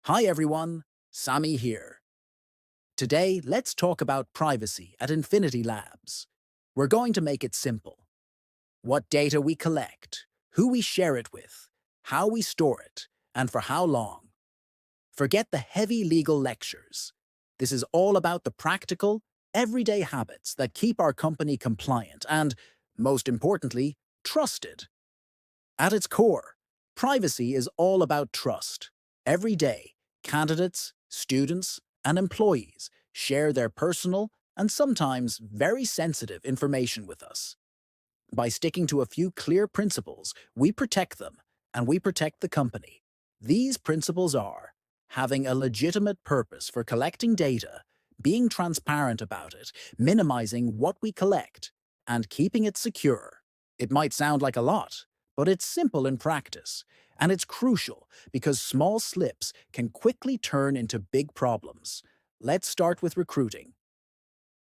Hi everyone, Sami here. Today, let's talk about privacy at Infinity Labs. We're going to make it simple. What data we collect, who we share it with, how we store it, and for how long. Forget the heavy legal lectures. This is all about the practical, everyday habits that keep our company compliant and, most importantly, trusted. At its core, privacy is all about trust. Every day, candidates, students, and employees share their personal and sometimes very sensitive information with us. By sticking to a few clear principles, we protect them and we protect the company. These principles are having a legitimate purpose for collecting data, being transparent about it, minimizing what we collect, and keeping it secure. It might sound like a lot, but it's simple in practice, and it's crucial because small slips can quickly turn into big problems. Let's start with recruiting.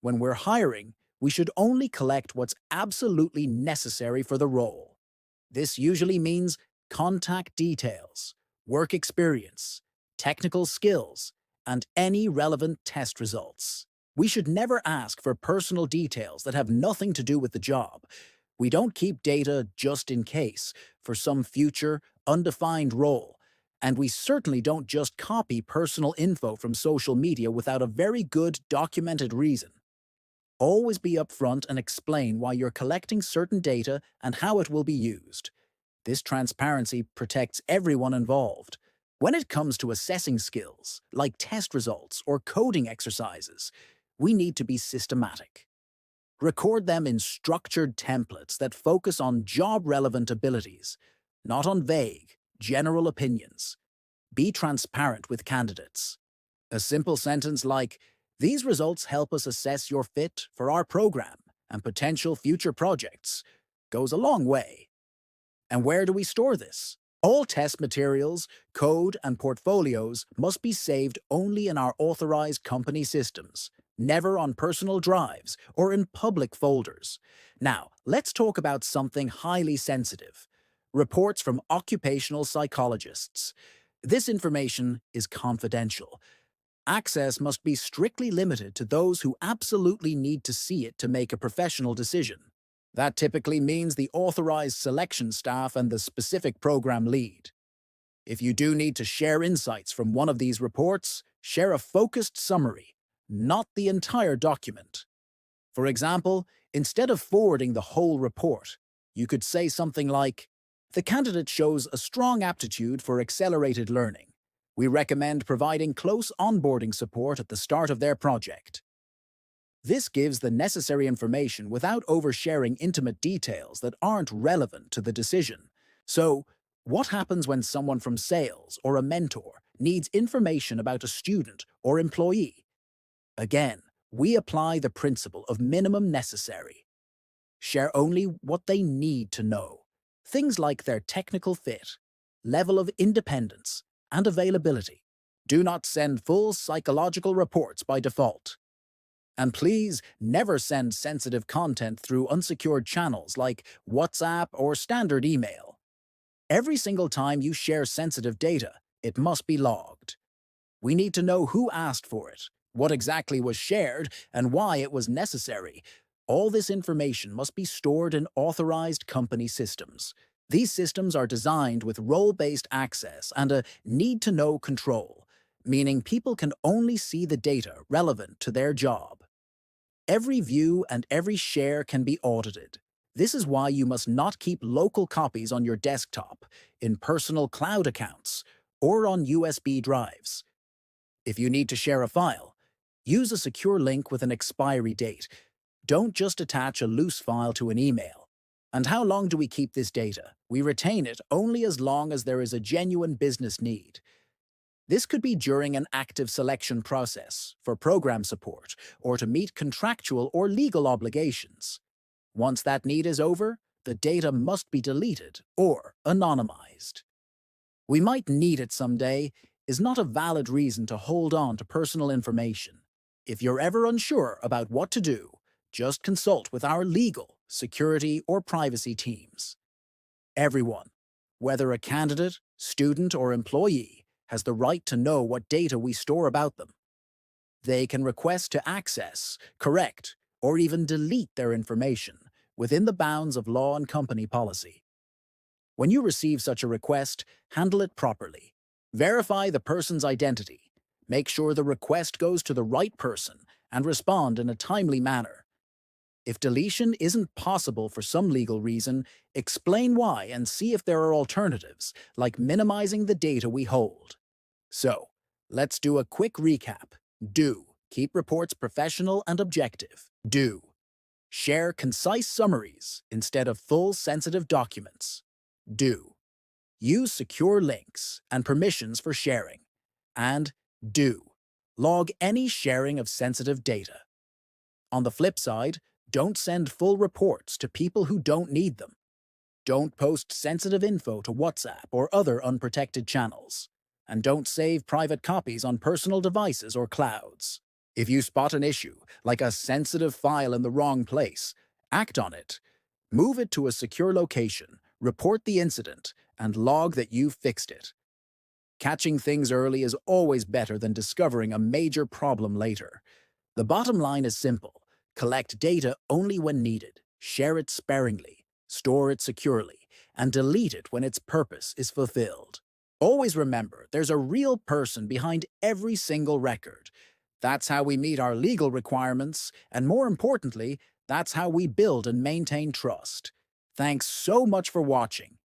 When we're hiring, we should only collect what's absolutely necessary for the role. This usually means contact details, work experience, technical skills, and any relevant test results. We should never ask for personal details that have nothing to do with the job. We don't keep data just in case for some future, undefined role. And we certainly don't just copy personal info from social media without a very good documented reason. Always be upfront and explain why you're collecting certain data and how it will be used. This transparency protects everyone involved. When it comes to assessing skills, like test results or coding exercises, we need to be systematic. Record them in structured templates that focus on job-relevant abilities, not on vague, general opinions. Be transparent with candidates. A simple sentence like, "These results help us assess your fit for our program and potential future projects," goes a long way. And where do we store this? All test materials, code, and portfolios must be saved only in our authorized company systems, never on personal drives or in public folders. Now, let's talk about something highly sensitive. Reports from occupational psychologists. This information is confidential. Access must be strictly limited to those who absolutely need to see it to make a professional decision. That typically means the authorized selection staff and the specific program lead. If you do need to share insights from one of these reports, share a focused summary, not the entire document. For example, instead of forwarding the whole report, you could say something like, "The candidate shows a strong aptitude for accelerated learning. We recommend providing close onboarding support at the start of their project." This gives the necessary information without oversharing intimate details that aren't relevant to the decision. So, what happens when someone from sales or a mentor needs information about a student or employee? Again, we apply the principle of minimum necessary. Share only what they need to know. Things like their technical fit, level of independence, and availability. Do not send full psychological reports by default. And please never send sensitive content through unsecured channels like WhatsApp or standard email. Every single time you share sensitive data, it must be logged. We need to know who asked for it, what exactly was shared, and why it was necessary. All this information must be stored in authorized company systems. These systems are designed with role-based access and a need-to-know control, meaning people can only see the data relevant to their job. Every view and every share can be audited. This is why you must not keep local copies on your desktop, in personal cloud accounts, or on USB drives. If you need to share a file, use a secure link with an expiry date. Don't just attach a loose file to an email. And how long do we keep this data? We retain it only as long as there is a genuine business need. This could be during an active selection process, for program support, or to meet contractual or legal obligations. Once that need is over, the data must be deleted or anonymized. "We might need it someday" is not a valid reason to hold on to personal information. If you're ever unsure about what to do, just consult with our legal, security, or privacy teams. Everyone, whether a candidate, student, or employee, has the right to know what data we store about them. They can request to access, correct, or even delete their information within the bounds of law and company policy. When you receive such a request, handle it properly. Verify the person's identity. Make sure the request goes to the right person and respond in a timely manner. If deletion isn't possible for some legal reason, explain why and see if there are alternatives, like minimizing the data we hold. So, let's do a quick recap. Do. Keep reports professional and objective. Do. Share concise summaries instead of full sensitive documents. Do. Use secure links and permissions for sharing. And do. Log any sharing of sensitive data. On the flip side, don't send full reports to people who don't need them. Don't post sensitive info to WhatsApp or other unprotected channels. And don't save private copies on personal devices or clouds. If you spot an issue, like a sensitive file in the wrong place, act on it. Move it to a secure location, report the incident, and log that you fixed it. Catching things early is always better than discovering a major problem later. The bottom line is simple. Collect data only when needed, share it sparingly, store it securely, and delete it when its purpose is fulfilled. Always remember, there's a real person behind every single record. That's how we meet our legal requirements, and more importantly, that's how we build and maintain trust. Thanks so much for watching.